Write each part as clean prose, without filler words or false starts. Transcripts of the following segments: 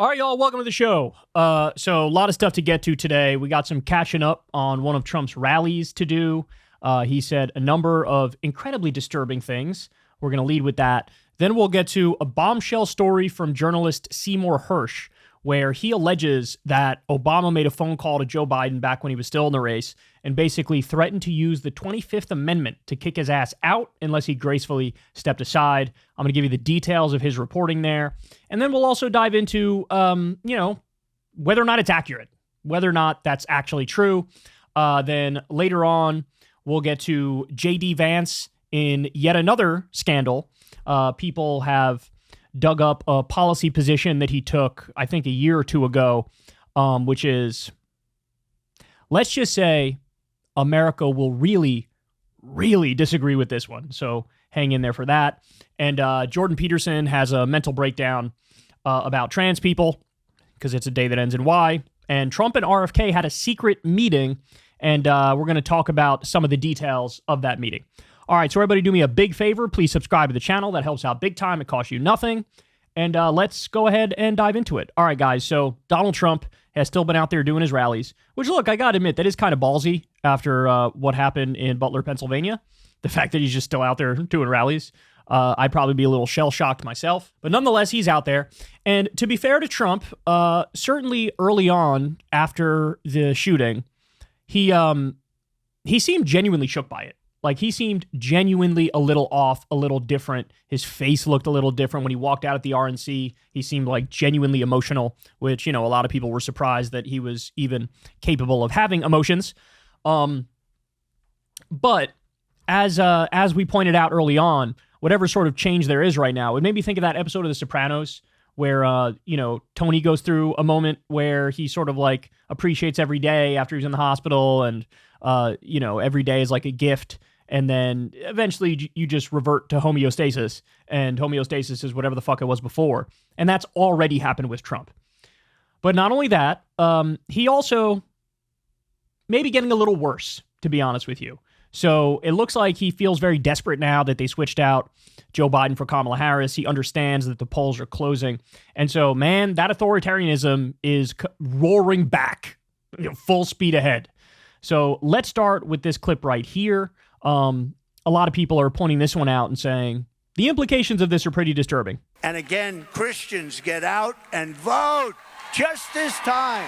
All right, y'all, welcome to the show. So a lot of stuff to get to today. We got some catching up on one of Trump's rallies to do. He said a number of incredibly disturbing things. We're going to lead with that. Then we'll get to a bombshell story from journalist Seymour Hersh, where he alleges that Obama made a phone call to Joe Biden back when he was still in the race and basically threatened to use the 25th Amendment to kick his ass out unless he gracefully stepped aside. I'm going to give you the details of his reporting there. And then we'll also dive into, whether or not it's accurate, whether or not that's actually true. Then later on, we'll get to J.D. Vance in yet another scandal. People have dug up a policy position that he took, I think, a year or two ago, which is, let's just say, America will really, really disagree with this one. So hang in there for that. And Jordan Peterson has a mental breakdown about trans people because it's a day that ends in Y. And Trump and RFK had a secret meeting, and we're going to talk about some of the details of that meeting. All right, so everybody do me a big favor. Please subscribe to the channel. That helps out big time. It costs you nothing. And let's go ahead and dive into it. All right, guys, so Donald Trump has still been out there doing his rallies, which, look, I got to admit, that is kind of ballsy after what happened in Butler, Pennsylvania. The fact that he's just still out there doing rallies. I'd probably be a little shell-shocked myself. But nonetheless, he's out there. And to be fair to Trump, certainly early on after the shooting, he seemed genuinely shook by it. Like, he seemed genuinely a little off, a little different. His face looked a little different. When he walked out at the RNC, he seemed like genuinely emotional, which, a lot of people were surprised that he was even capable of having emotions. But as we pointed out early on, whatever sort of change there is right now, it made me think of that episode of The Sopranos where, Tony goes through a moment where he sort of like appreciates every day after he's in the hospital and, every day is like a gift. And then eventually you just revert to homeostasis, and homeostasis is whatever the fuck it was before. And that's already happened with Trump. But not only that, he also may be getting a little worse, to be honest with you. So it looks like he feels very desperate now that they switched out Joe Biden for Kamala Harris. He understands that the polls are closing. And so, man, that authoritarianism is roaring back, full speed ahead. So let's start with this clip right here. A lot of people are pointing this one out and saying the implications of this are pretty disturbing. And again, Christians, get out and vote just this time.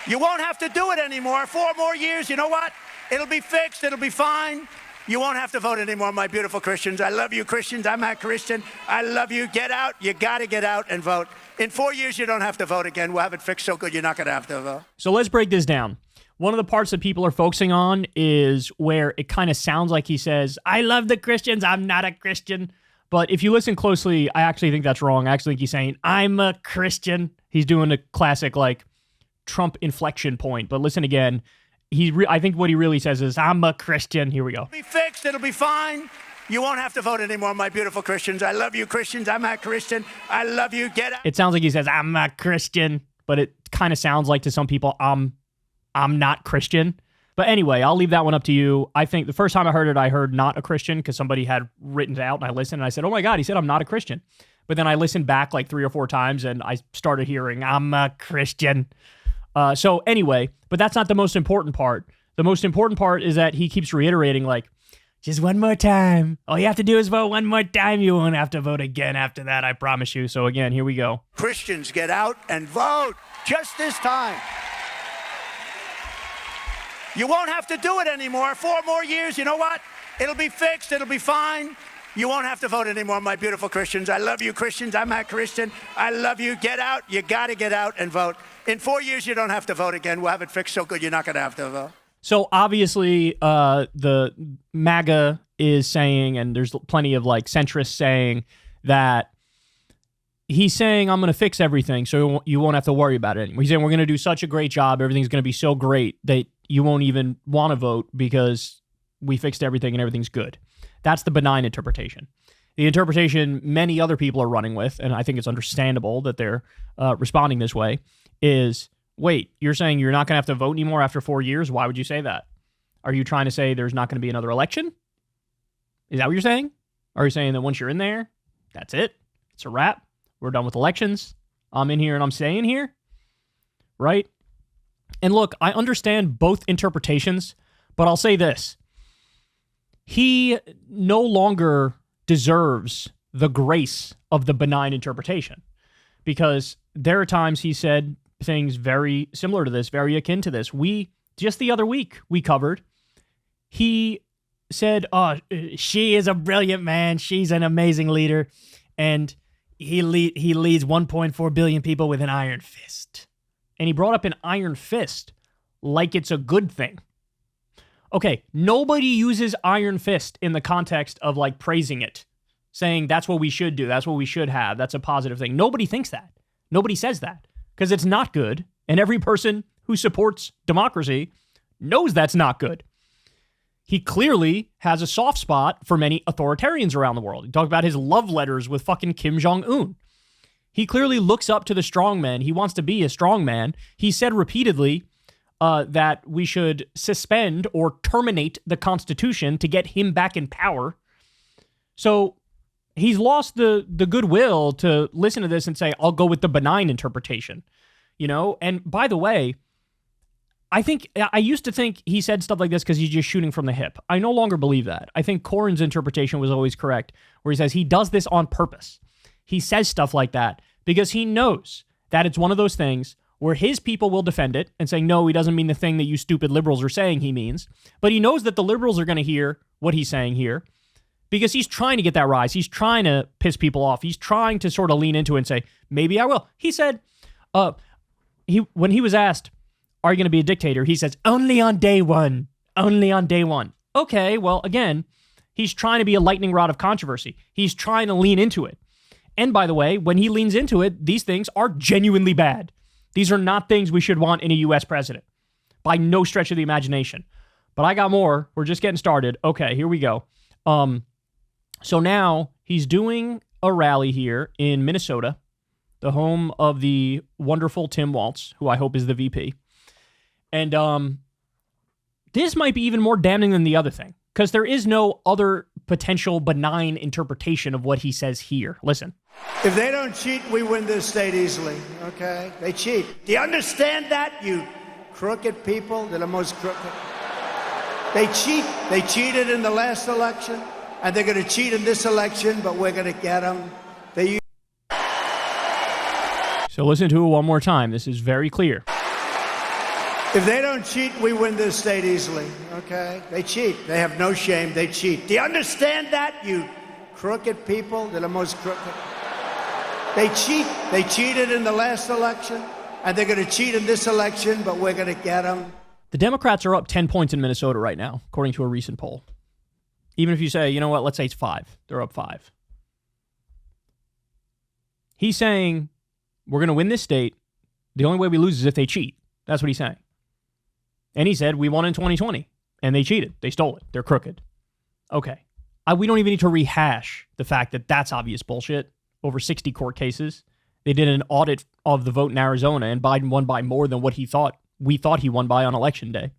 You won't have to do it anymore. 4 more years, you know what? It'll be fixed. It'll be fine. You won't have to vote anymore, my beautiful Christians. I love you, Christians. I'm a Christian. I love you. Get out. You got to get out and vote. In 4 years, you don't have to vote again. We'll have it fixed so good you're not going to have to vote. So let's break this down. One of the parts that people are focusing on is where it kind of sounds like he says, I love the Christians. I'm not a Christian. But if you listen closely, I actually think that's wrong. I actually think he's saying, I'm a Christian. He's doing a classic, like, Trump inflection point. But listen again. I think what he really says is, I'm a Christian. Here we go. It'll be fixed. It'll be fine. You won't have to vote anymore, my beautiful Christians. I love you, Christians. I'm a Christian. I love you. Get out. It sounds like he says, I'm a Christian. But it kind of sounds like to some people, I'm not Christian. But anyway, I'll leave that one up to you. I think the first time I heard it, I heard not a Christian because somebody had written it out, and I listened and I said, oh my God, he said I'm not a Christian. But then I listened back like 3 or 4 times and I started hearing, I'm a Christian. So anyway, but that's not the most important part. The most important part is that he keeps reiterating, like, just one more time. All you have to do is vote one more time. You won't have to vote again after that, I promise you. So again, here we go. Christians, get out and vote just this time. You won't have to do it anymore. 4 more years, you know what? It'll be fixed. It'll be fine. You won't have to vote anymore, my beautiful Christians. I love you, Christians. I'm a Christian. I love you. Get out. You got to get out and vote. In 4 years, you don't have to vote again. We'll have it fixed so good you're not going to have to vote. So obviously, the MAGA is saying, and there's plenty of like centrists saying that he's saying, I'm going to fix everything so you won't have to worry about it anymore. He's saying, we're going to do such a great job. Everything's going to be so great that you won't even want to vote because we fixed everything and everything's good. That's the benign interpretation. The interpretation many other people are running with, and I think it's understandable that they're responding this way, is, wait, you're saying you're not going to have to vote anymore after 4 years? Why would you say that? Are you trying to say there's not going to be another election? Is that what you're saying? Are you saying that once you're in there, that's it? It's a wrap. We're done with elections. I'm in here and I'm staying here. Right? And look, I understand both interpretations, but I'll say this. He no longer deserves the grace of the benign interpretation, because there are times he said things very similar to this, very akin to this. Just the other week, we covered, he said, she is a brilliant man. She's an amazing leader. And he leads 1.4 billion people with an iron fist. And he brought up an iron fist like it's a good thing. Okay, nobody uses iron fist in the context of like praising it, saying that's what we should do, that's what we should have, that's a positive thing. Nobody thinks that. Nobody says that because it's not good. And every person who supports democracy knows that's not good. He clearly has a soft spot for many authoritarians around the world. He talked about his love letters with fucking Kim Jong-un. He clearly looks up to the strongman. He wants to be a strongman. He said repeatedly that we should suspend or terminate the Constitution to get him back in power. So he's lost the goodwill to listen to this and say, I'll go with the benign interpretation. You know, and by the way, I used to think he said stuff like this because he's just shooting from the hip. I no longer believe that. I think Cornyn's interpretation was always correct, where he says he does this on purpose. He says stuff like that because he knows that it's one of those things where his people will defend it and say, no, he doesn't mean the thing that you stupid liberals are saying he means. But he knows that the liberals are going to hear what he's saying here because he's trying to get that rise. He's trying to piss people off. He's trying to sort of lean into it and say, maybe I will. He said, when he was asked, are you going to be a dictator? He says, only on day one. Only on day one. Okay, well, again, he's trying to be a lightning rod of controversy. He's trying to lean into it. And by the way, when he leans into it, these things are genuinely bad. These are not things we should want in a U.S. president by no stretch of the imagination. But I got more. We're just getting started. Okay, here we go. So now he's doing a rally here in Minnesota, the home of the wonderful Tim Walz, who I hope is the VP. And this might be even more damning than the other thing, because there is no other potential benign interpretation of what he says here. Listen. If they don't cheat, we win this state easily, okay? They cheat. Do you understand that, you crooked people? They're the most crooked. They cheat. They cheated in the last election, and they're going to cheat in this election, but we're going to get them. So listen to it one more time. This is very clear. If they don't cheat, we win this state easily, okay? They cheat. They have no shame. They cheat. Do you understand that, you crooked people? They're the most crooked. They cheat. They cheated in the last election, and they're going to cheat in this election, but we're going to get them. The Democrats are up 10 points in Minnesota right now, according to a recent poll. Even if you say, you know what, let's say it's 5. They're up 5. He's saying, we're going to win this state. The only way we lose is if they cheat. That's what he's saying. And he said, we won in 2020, and they cheated. They stole it. They're crooked. Okay. We don't even need to rehash the fact that that's obvious bullshit. Over 60 court cases. They did an audit of the vote in Arizona, and Biden won by more than what we thought he won by on election day.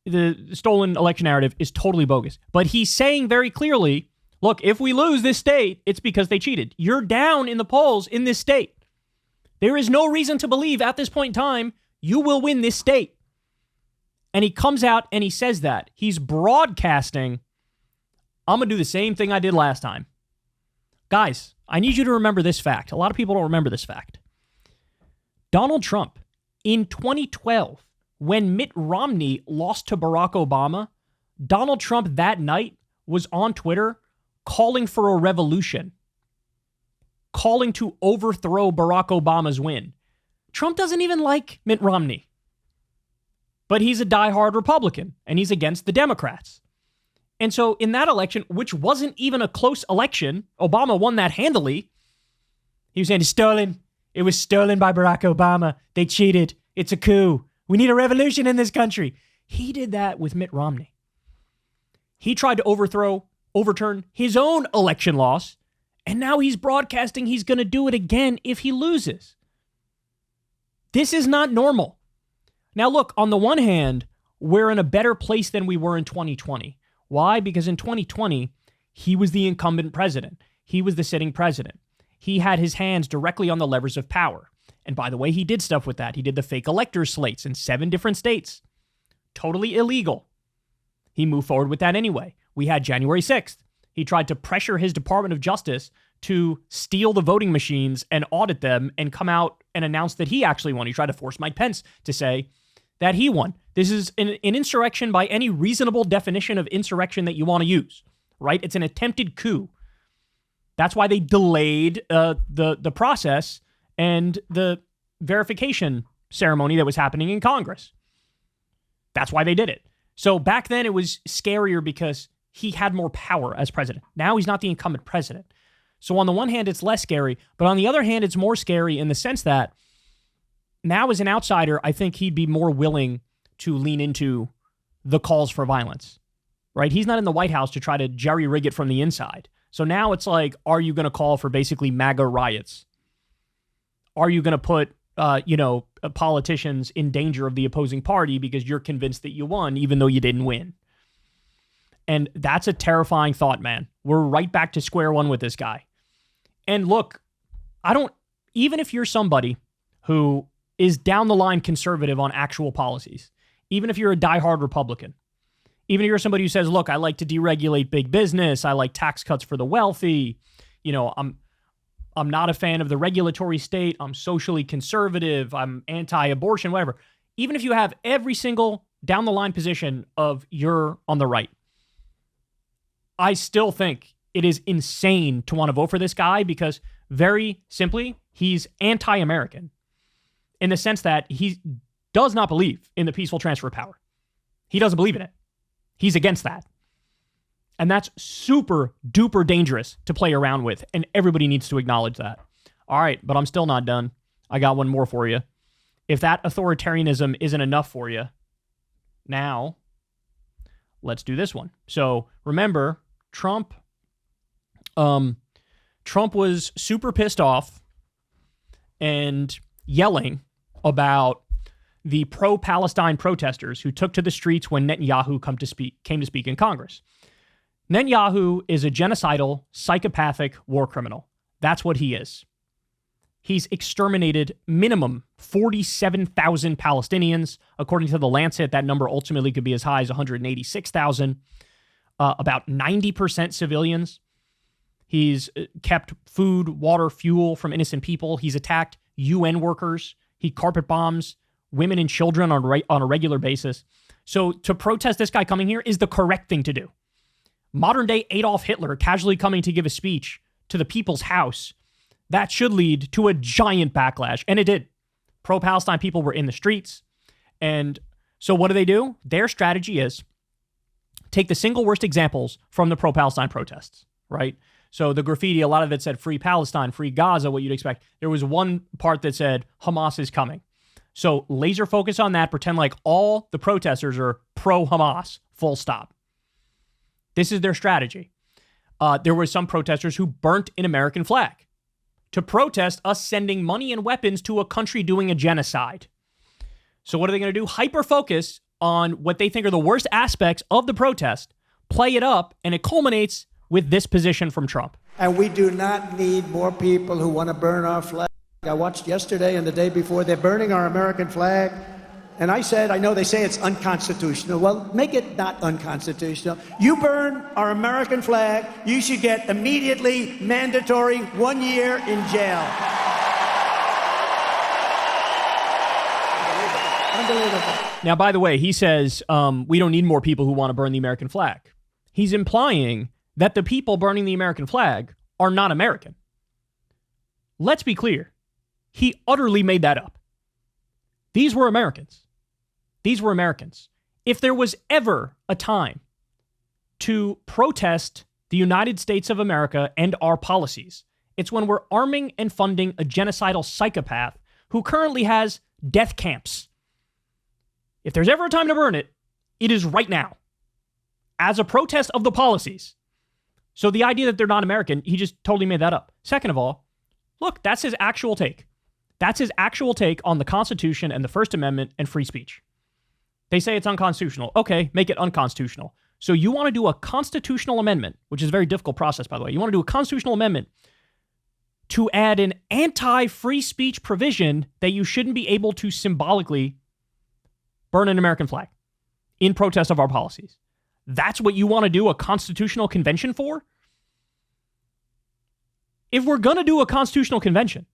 The stolen election narrative is totally bogus. But he's saying very clearly, look, if we lose this state, it's because they cheated. You're down in the polls in this state. There is no reason to believe at this point in time you will win this state. And he comes out and he says that. He's broadcasting, I'm going to do the same thing I did last time. Guys, I need you to remember this fact. A lot of people don't remember this fact. Donald Trump, in 2012, when Mitt Romney lost to Barack Obama, Donald Trump that night was on Twitter calling for a revolution, calling to overthrow Barack Obama's win. Trump doesn't even like Mitt Romney, but he's a diehard Republican, and he's against the Democrats. And so in that election, which wasn't even a close election, Obama won that handily. He was saying it's stolen. It was stolen by Barack Obama. They cheated. It's a coup. We need a revolution in this country. He did that with Mitt Romney. He tried to overturn his own election loss, and now he's broadcasting he's going to do it again if he loses. This is not normal. Now, look, on the one hand, we're in a better place than we were in 2020. Why? Because in 2020, he was the incumbent president. He was the sitting president. he had his hands directly on the levers of power. And by the way, he did stuff with that. He did the fake electors slates in 7 different states. Totally illegal. He moved forward with that anyway. We had January 6th. He tried to pressure his Department of Justice to steal the voting machines and audit them and come out and announce that he actually won. He tried to force Mike Pence to say that he won. This is an insurrection by any reasonable definition of insurrection that you want to use, right? It's an attempted coup. That's why they delayed the process and the verification ceremony that was happening in Congress. That's why they did it. So back then it was scarier because he had more power as president. Now he's not the incumbent president. So on the one hand, it's less scary, but on the other hand, it's more scary in the sense that now as an outsider, I think he'd be more willing to lean into the calls for violence, right? He's not in the White House to try to jerry-rig it from the inside. So now it's like, are you going to call for basically MAGA riots? Are you going to put, politicians in danger of the opposing party because you're convinced that you won, even though you didn't win? And that's a terrifying thought, man. We're right back to square one with this guy. And look, even if you're somebody who is down the line conservative on actual policies, even if you're a diehard Republican, even if you're somebody who says, look, I like to deregulate big business, I like tax cuts for the wealthy, I'm not a fan of the regulatory state, I'm socially conservative, I'm anti-abortion, whatever. Even if you have every single down the line position of you're on the right, I still think it is insane to want to vote for this guy because very simply, he's anti-American in the sense that he does not believe in the peaceful transfer of power. He doesn't believe in it. He's against that. And that's super duper dangerous to play around with. And everybody needs to acknowledge that. All right, but I'm still not done. I got one more for you. If that authoritarianism isn't enough for you, now let's do this one. So remember, Trump was super pissed off and yelling about the pro-Palestine protesters who took to the streets when Netanyahu came to speak in Congress. Netanyahu is a genocidal, psychopathic war criminal. That's what he is. He's exterminated minimum 47,000 Palestinians. According to The Lancet, that number ultimately could be as high as 186,000. About 90% civilians. He's kept food, water, fuel from innocent people. He's attacked UN workers. He carpet bombs women and children on a regular basis. So to protest this guy coming here is the correct thing to do. Modern day Adolf Hitler casually coming to give a speech to the people's house, that should lead to a giant backlash. And it did. Pro-Palestine people were in the streets. And so what do? Their strategy is take the single worst examples from the pro-Palestine protests, right? So the graffiti, a lot of it said free Palestine, free Gaza, what you'd expect. There was one part that said Hamas is coming. So laser focus on that, pretend like all the protesters are pro-Hamas, full stop. This is their strategy. There were some protesters who burnt an American flag to protest us sending money and weapons to a country doing a genocide. So what are they going to do? Hyper-focus on what they think are the worst aspects of the protest, play it up, and it culminates with this position from Trump. And we do not need more people who want to burn our flag. I watched yesterday and the day before, they're burning our American flag. And I said, I know they say it's unconstitutional. Well, make it not unconstitutional. You burn our American flag, you should get immediately mandatory 1 year in jail. Unbelievable. Now, by the way, he says we don't need more people who want to burn the American flag. He's implying that the people burning the American flag are not American. Let's be clear. He utterly made that up. These were Americans. These were Americans. If there was ever a time to protest the United States of America and our policies, it's when we're arming and funding a genocidal psychopath who currently has death camps. If there's ever a time to burn it, it is right now. As a protest of the policies. So the idea that they're not American, he just totally made that up. Second of all, look, that's his actual take. That's his actual take on the Constitution and the First Amendment and free speech. They say it's unconstitutional. Okay, make it unconstitutional. So you want to do a constitutional amendment, which is a very difficult process, by the way. You want to do a constitutional amendment to add an anti-free speech provision that you shouldn't be able to symbolically burn an American flag in protest of our policies. That's what you want to do a constitutional convention for? If we're going to do a constitutional convention,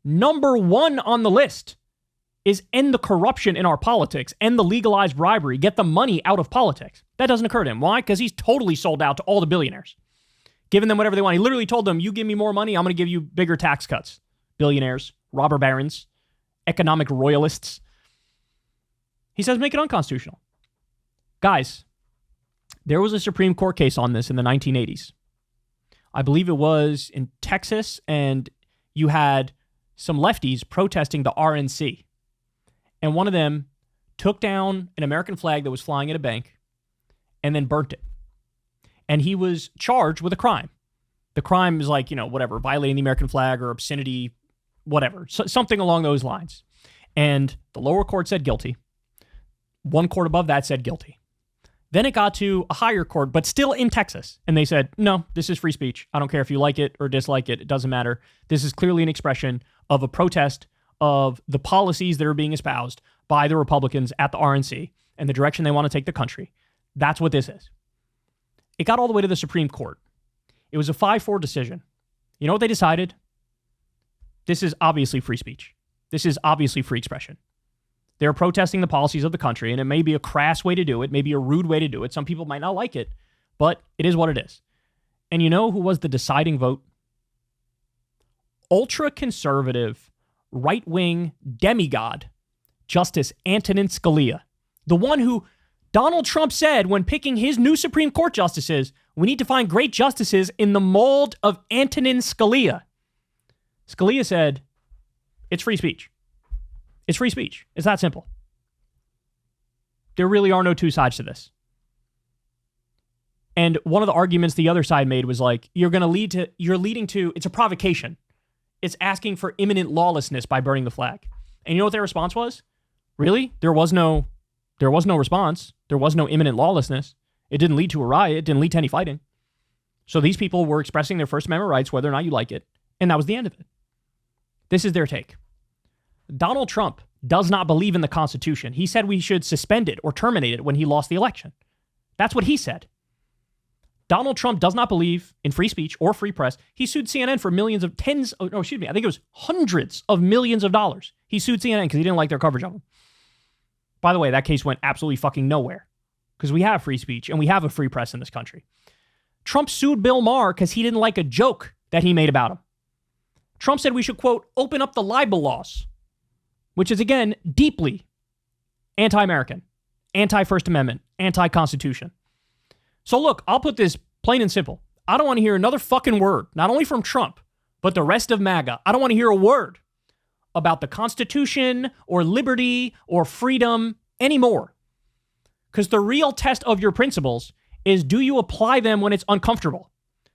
number one on the list is end the corruption in our politics, end the legalized bribery, get the money out of politics. That doesn't occur to him. Why? Because he's totally sold out to all the billionaires, giving them whatever they want. He literally told them, you give me more money, I'm going to give you bigger tax cuts. Billionaires, robber barons, economic royalists. He says, make it unconstitutional. Guys, there was a Supreme Court case on this in the 1980s. I believe it was in Texas, and you had some lefties protesting the RNC. And one of them took down an American flag that was flying at a bank and then burnt it. And he was charged with a crime. The crime is like, whatever, violating the American flag or obscenity, whatever, something along those lines. And the lower court said guilty. One court above that said guilty. Then it got to a higher court, but still in Texas. And they said, no, this is free speech. I don't care if you like it or dislike it. It doesn't matter. This is clearly an expression of a protest of the policies that are being espoused by the Republicans at the RNC and the direction they want to take the country. That's what this is. It got all the way to the Supreme Court. It was a 5-4 decision. You know what they decided? This is obviously free speech. This is obviously free expression. They're protesting the policies of the country, and it may be a crass way to do it, maybe a rude way to do it. Some people might not like it, but it is what it is. And you know who was the deciding vote? Ultra-conservative, right-wing demigod, Justice Antonin Scalia. The one who Donald Trump said when picking his new Supreme Court justices, we need to find great justices in the mold of Antonin Scalia. Scalia said, it's free speech. It's free speech. It's that simple. There really are no two sides to this. And one of the arguments the other side made was like, you're leading to, it's a provocation. It's asking for imminent lawlessness by burning the flag. And you know what their response was? Really? There was no response. There was no imminent lawlessness. It didn't lead to a riot. It didn't lead to any fighting. So these people were expressing their First Amendment rights, whether or not you like it. And that was the end of it. This is their take. Donald Trump does not believe in the Constitution. He said we should suspend it or terminate it when he lost the election. That's what he said. Donald Trump does not believe in free speech or free press. He sued CNN for I think it was hundreds of millions of dollars. He sued CNN because he didn't like their coverage of him. By the way, that case went absolutely fucking nowhere because we have free speech and we have a free press in this country. Trump sued Bill Maher because he didn't like a joke that he made about him. Trump said we should, quote, open up the libel laws, which is, again, deeply anti-American, anti-First Amendment, anti-Constitution. So look, I'll put this plain and simple. I don't want to hear another fucking word, not only from Trump, but the rest of MAGA. I don't want to hear a word about the Constitution or liberty or freedom anymore. Because the real test of your principles is, do you apply them when it's uncomfortable?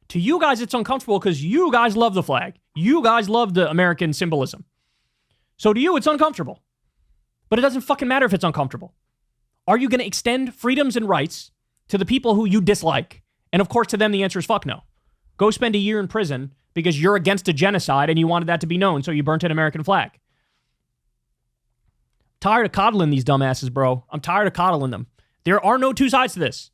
To you guys, it's uncomfortable because you guys love the flag. You guys love the American symbolism. So to you, it's uncomfortable. But it doesn't fucking matter if it's uncomfortable. Are you going to extend freedoms and rights to the people who you dislike? And of course, to them, the answer is fuck no. Go spend a year in prison because you're against a genocide and you wanted that to be known, so you burnt an American flag. Tired of coddling these dumbasses, bro. I'm tired of coddling them. There are no two sides to this.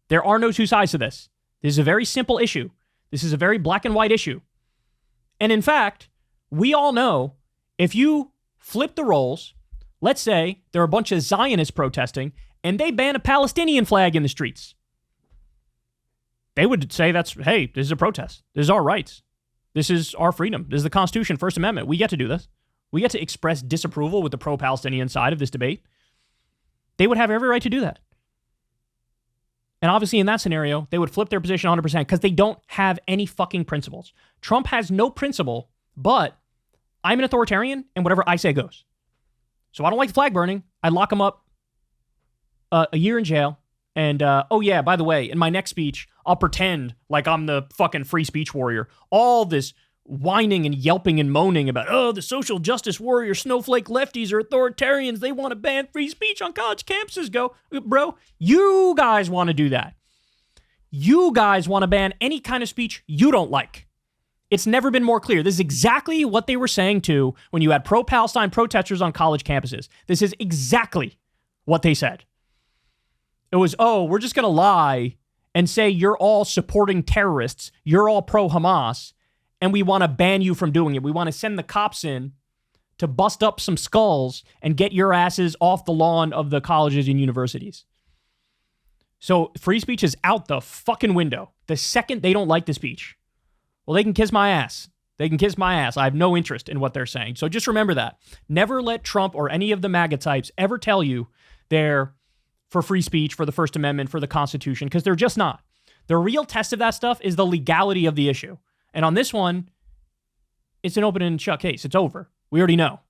There are no two sides to this. This is a very simple issue. This is a very black and white issue. And in fact, we all know if you flip the roles, let's say there are a bunch of Zionists protesting and they ban a Palestinian flag in the streets. They would say hey, this is a protest. This is our rights. This is our freedom. This is the Constitution, First Amendment. We get to do this. We get to express disapproval with the pro-Palestinian side of this debate. They would have every right to do that. And obviously in that scenario, they would flip their position 100% because they don't have any fucking principles. Trump has no principle, but I'm an authoritarian and whatever I say goes. So I don't like the flag burning. I lock him up a year in jail. And, oh yeah, by the way, in my next speech, I'll pretend like I'm the fucking free speech warrior. All this whining and yelping and moaning about, the social justice warrior snowflake lefties are authoritarians. They want to ban free speech on college campuses. Go, bro, you guys want to do that. You guys want to ban any kind of speech you don't like. It's never been more clear. This is exactly what they were saying too when you had pro-Palestine protesters on college campuses. This is exactly what they said. It was, oh, we're just going to lie and say you're all supporting terrorists, you're all pro-Hamas, and we want to ban you from doing it. We want to send the cops in to bust up some skulls and get your asses off the lawn of the colleges and universities. So free speech is out the fucking window the second they don't like the speech. Well, they can kiss my ass. They can kiss my ass. I have no interest in what they're saying. So just remember that. Never let Trump or any of the MAGA types ever tell you they're for free speech, for the First Amendment, for the Constitution, because they're just not. The real test of that stuff is the legality of the issue. And on this one, it's an open and shut case. It's over. We already know.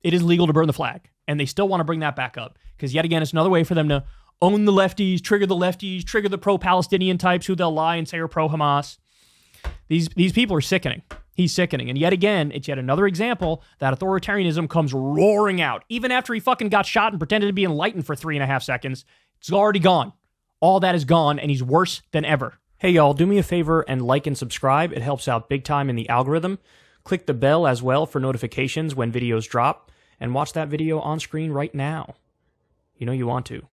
It is legal to burn the flag. And they still want to bring that back up. Because yet again, it's another way for them to own the lefties, trigger the pro-Palestinian types who they'll lie and say are pro-Hamas. These people are sickening. He's sickening. And yet again, it's yet another example that authoritarianism comes roaring out. Even after he fucking got shot and pretended to be enlightened for 3.5 seconds, it's already gone. All that is gone, and he's worse than ever. Hey, y'all, do me a favor and like and subscribe. It helps out big time in the algorithm. Click the bell as well for notifications when videos drop, and watch that video on screen right now. You know you want to.